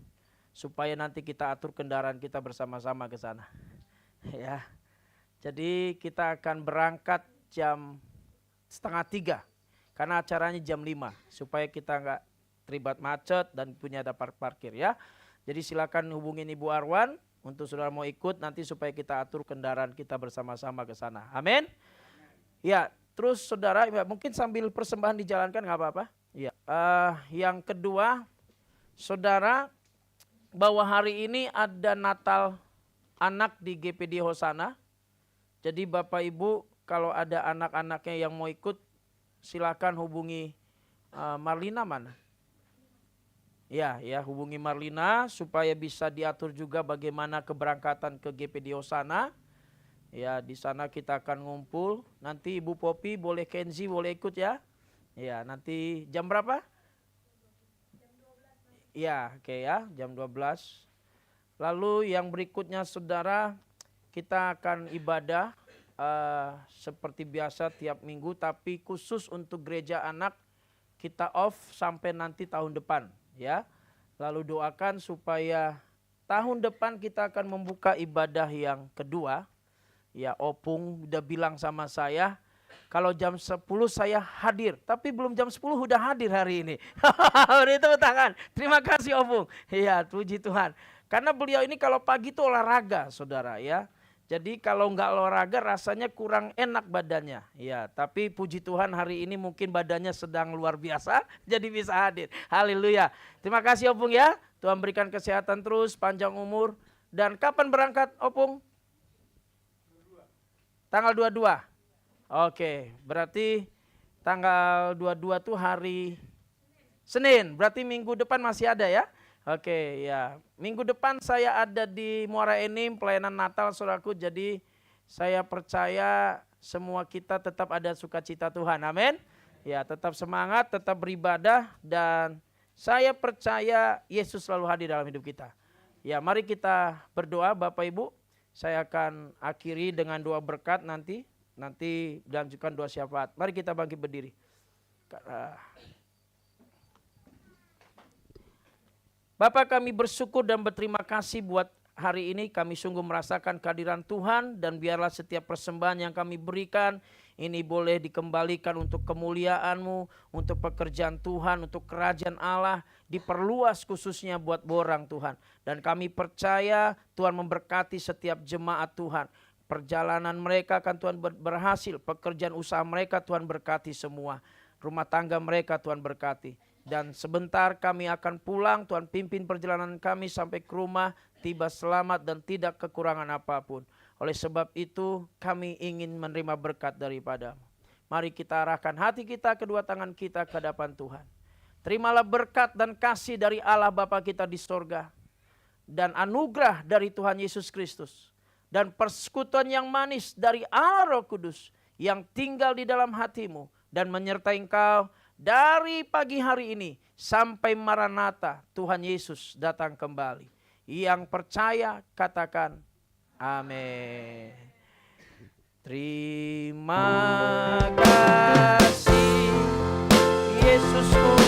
supaya nanti kita atur kendaraan kita bersama-sama ke sana. Ya, jadi kita akan berangkat jam 2:30 karena acaranya jam 5 supaya kita nggak terlibat macet dan punya ada parkir ya. Jadi silakan hubungin Ibu Arwan untuk saudara mau ikut nanti supaya kita atur kendaraan kita bersama-sama ke sana. Amin. Ya, terus saudara ya, mungkin sambil persembahan dijalankan nggak apa-apa. Ya. Yang kedua, saudara, bahwa hari ini ada Natal anak di GPD Hosana. Jadi Bapak Ibu kalau ada anak-anaknya yang mau ikut silakan hubungi Marlina mana? Ya, hubungi Marlina supaya bisa diatur juga bagaimana keberangkatan ke GPD Hosana. Ya, di sana kita akan ngumpul. Nanti Ibu Popi boleh, Kenzi boleh ikut ya. Ya, nanti jam berapa? Jam 12. Ya, oke ya, jam 12. Lalu yang berikutnya saudara, kita akan ibadah seperti biasa tiap minggu, tapi khusus untuk gereja anak kita off sampai nanti tahun depan. Ya, lalu doakan supaya tahun depan kita akan membuka ibadah yang kedua. Ya, Opung udah bilang sama saya, kalau jam 10 saya hadir, tapi belum jam 10 udah hadir hari ini. Beri tepuk tangan. Terima kasih Opung. Iya, puji Tuhan. Karena beliau ini kalau pagi itu olahraga, saudara ya. Jadi kalau nggak olahraga rasanya kurang enak badannya. Ya, tapi puji Tuhan hari ini mungkin badannya sedang luar biasa, jadi bisa hadir. Haleluya. Terima kasih Opung ya. Tuhan berikan kesehatan terus, panjang umur. Dan kapan berangkat Opung? Tanggal 22. Oke, berarti tanggal 22 tuh hari Senin. Berarti minggu depan masih ada ya? Oke, ya. Minggu depan saya ada di Muara Enim pelayanan Natal saudaraku. Jadi saya percaya semua kita tetap ada sukacita Tuhan. Amin. Ya, tetap semangat, tetap beribadah dan saya percaya Yesus selalu hadir dalam hidup kita. Ya, mari kita berdoa Bapak Ibu. Saya akan akhiri dengan doa berkat nanti dilanjutkan doa syafaat. Mari kita bangkit berdiri. Bapak, kami bersyukur dan berterima kasih buat hari ini. Kami sungguh merasakan kehadiran Tuhan dan biarlah setiap persembahan yang kami berikan ini boleh dikembalikan untuk kemuliaan-Mu, untuk pekerjaan Tuhan, untuk kerajaan Allah, diperluas khususnya buat borang Tuhan. Dan kami percaya Tuhan memberkati setiap jemaat Tuhan. Perjalanan mereka akan Tuhan berhasil, pekerjaan usaha mereka Tuhan berkati semua. Rumah tangga mereka Tuhan berkati. Dan sebentar kami akan pulang, Tuhan pimpin perjalanan kami sampai ke rumah, tiba selamat dan tidak kekurangan apapun. Oleh sebab itu kami ingin menerima berkat daripada-Mu. Mari kita arahkan hati kita, kedua tangan kita ke hadapan Tuhan. Terimalah berkat dan kasih dari Allah Bapa kita di sorga. Dan anugerah dari Tuhan Yesus Kristus. Dan persekutuan yang manis dari Allah Roh Kudus yang tinggal di dalam hatimu dan menyertai engkau dari pagi hari ini sampai Maranatha Tuhan Yesus datang kembali. Yang percaya katakan amin. Terima kasih Yesusku.